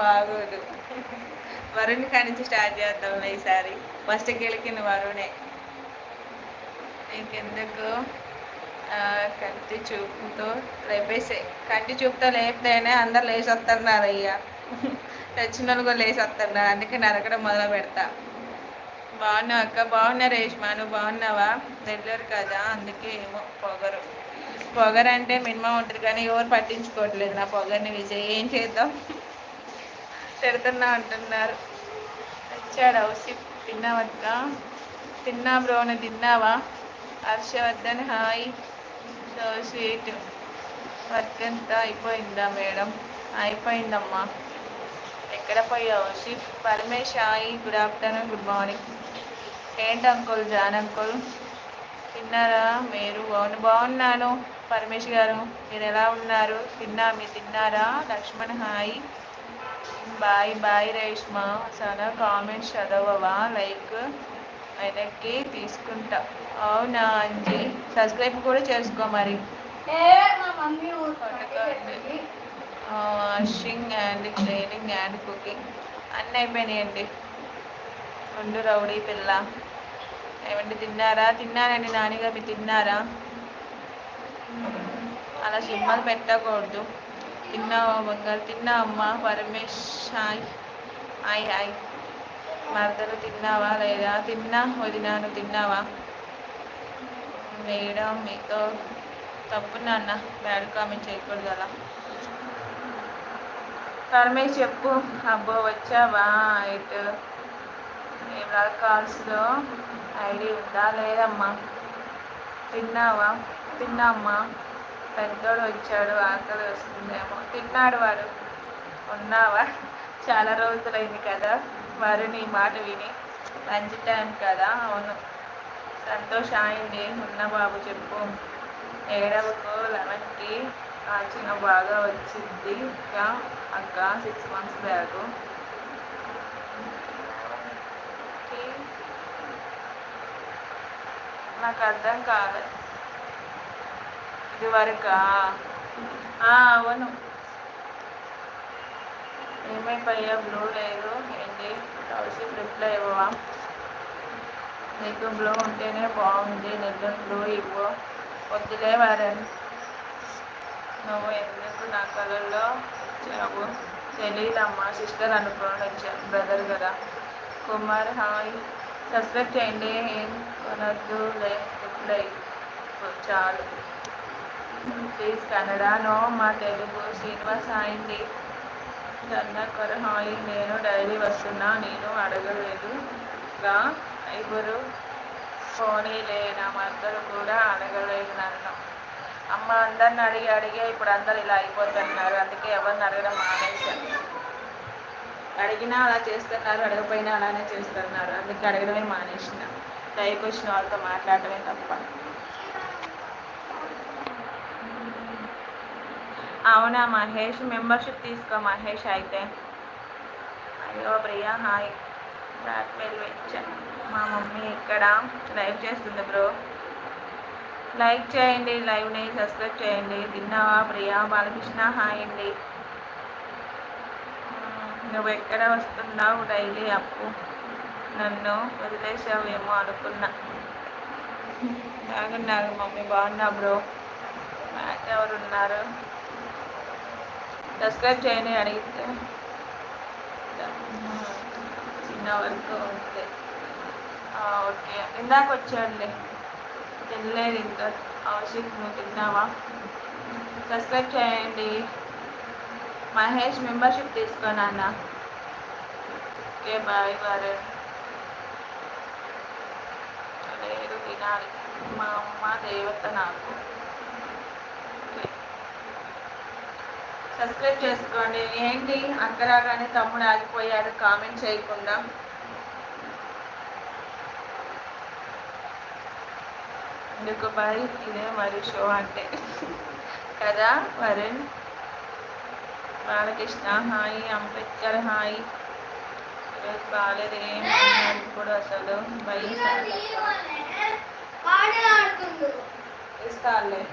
బాగోదు. వరుణ్ కానించి స్టార్ట్ చేద్దాం ఈసారి. ఫస్ట్ గెలికిన వరుణే. ఇంకెందుకు కంటి చూపుతో లేపేసే. కంటి చూపుతో లేపితేనే అందరు లేచి వస్తున్నారు అయ్యా. తెచ్చిన వాళ్ళు కూడా లేచి వస్తున్నారు. అందుకే నరకడం మొదలు పెడతా. బాగున్నావు అక్క? బాగున్నా రేష్మా, నువ్వు బాగున్నావా? నెల్లూరు కదా, అందుకే ఏమో పొగరు అంటే మినిమం ఉంటుంది కానీ ఎవరు పట్టించుకోవట్లేదు నా పొగర్ని. విజయ్ ఏం చేద్దాం, తిడుతున్నా అంటున్నారు. వచ్చాడు ఔషిప్. తిన్నావక్క? తిన్నా బ్రో, నువ్వు తిన్నావా? Harshavardhan hi, so sweet. Work అంతా అయిపోయిందా మేడం? అయిపోయిందమ్మా. ఎక్కడ పోయావు ఔషిప్? Paramesh hi, good afternoon, good morning. ఏంటి అంకుల్, జాన్ అంకుల్ తిన్నారా మీరు? బాగున్నాను పరమేష్ గారు, మీరు ఎలా ఉన్నారు? మీరు తిన్నారా? Laxman hi, bye bye. Reshma చాలా కామెంట్స్ చదవవా? లైక్ వెనక్కి తీసుకుంటా. అవునా అంజీ, సబ్స్క్రైబ్ కూడా చేసుకో మరి. Washing and cleaning and cooking అన్నీ అయిపోయినాయండి. రెండు రౌడీ పిల్ల. ఏమండి తిన్నారా? తిన్నానండి నానిగా, మీరు తిన్నారా? అలా సింబల్ పెట్టకూడదు. తిన్నావా బంగారు? తిన్నా అమ్మ. Paramesh hi hi hi. మరదలు తిన్నావా లేదా? తిన్నా వదినాను. తిన్నావా మేడం? మీతో తప్పు నాన్న, బ్యాడ్ కామెంట్ చేయకూడదు అలా. పరమేష్ చెప్పు. అబ్బో వచ్చావా? ఇటు ఏమైనా కాల్స్లో ఐడి ఉందా? లేదమ్మా. తిన్నావా? తిన్నా అమ్మా. పెద్దోడు వచ్చాడు, ఆకలి వస్తుందేమో. తిన్నాడు వాడు. ఉన్నావా? చాలా రోజులైంది కదా వారు నీ మాట విని. లంచ్ టైం కదా. అవును. సంతోష్ అయింది. ఉన్న బాబు చెప్పు. ఏడవకు, 11కి కాల్చిన బాగా వచ్చింది అక్క 6 months బ్యాగ్. నాకు అర్థం కాలేదు ఇది వరకా? అవును. ఏమైపోయా? బ్లూ లేదు ఏంటి? కౌశిక్ రిప్లై ఇవ్వవా? నీకు బ్లూ ఉంటేనే బాగుంది, నెల్లూరు బ్లూ ఇవ్వు. వద్దులే వరన్, నువ్వు ఎందుకు నా కళల్లో వచ్చావు? తెలీదమ్మా, సిస్టర్ అనుకోని వచ్చాను, బ్రదర్ కదా. కుమార్ హాయ్, సబ్స్క్రైబ్ చేయండి. ఏం కొనద్దు, రిప్లై చాలు ప్లీజ్. కన్నడ నో, మా తెలుగు. శ్రీనివాస్ హాయ్ అండి. కన్నకర్ హాయ్, నేను డైలీ వస్తున్నా, నేను అడగలేదుగా ఎవరు. పోనీలే, నా మద్దరు కూడా అడగలేదు నన్ను. అమ్మ అందరిని అడిగే ఇప్పుడు అందరు ఇలా అయిపోతున్నారు. అందుకే ఎవరిని అడగడం మానేశారు. అడిగినా అలా చేస్తున్నారు, అడగపోయినా అలానే చేస్తున్నారు. అందుకే అడగడమే మానేసిన. దయకు వచ్చిన వాళ్ళతో మాట్లాడటమే తప్ప. అవునా మహేష్? మెంబర్షిప్ తీసుకో మహేష్ అయితే. అయ్యో ప్రియా హాయ్. బ్లాక్మెయిల్ వచ్చా. మా మమ్మీ ఇక్కడ లైవ్ చేస్తుంది బ్రో. లైక్ చేయండి లైవ్ని, సబ్స్క్రైబ్ చేయండి. తిన్నావా ప్రియా? బాలకృష్ణ హాయ్ అండి. నువ్వు ఎక్కడ వస్తున్నావు డైలీ? అప్పు నన్ను వదిలేసావేమో అనుకున్నా. బాగున్నారు మమ్మీ. బాగున్నా బ్రో. మ్యాచ్ ఎవరున్నారు? సబ్స్క్రైబ్ చేయండి అడిగితే. చిన్న వరకు ఉంది. ఓకే, ఇందాక వచ్చాడులే, తినలేదు ఇంకా. ఔషిక్ నువ్వు తిన్నావా? సబ్స్క్రైబ్ చేయండి. మహేష్ మెంబర్షిప్ తీసుకోనా అన్న. Okay bye. వరుణ్ లేదు, తినాలి. మా అమ్మ దేవత నాకు. సబ్స్క్రైబ్ చేసుకోండి. ఏంటి అక్కరాగానే తమ్ముడు ఆగిపోయాడు కామెంట్ చేయకుండా? ఎందుకు బాయ్? ఇదే మరి షో అంటే కదా. వరుణ్ బాలకృష్ణ హాయ్. అంబేద్కర్ హాయ్. ఈరోజు బాగాలేదు ఏం ఇప్పుడు అసలు. భయ ఇస్తాలే.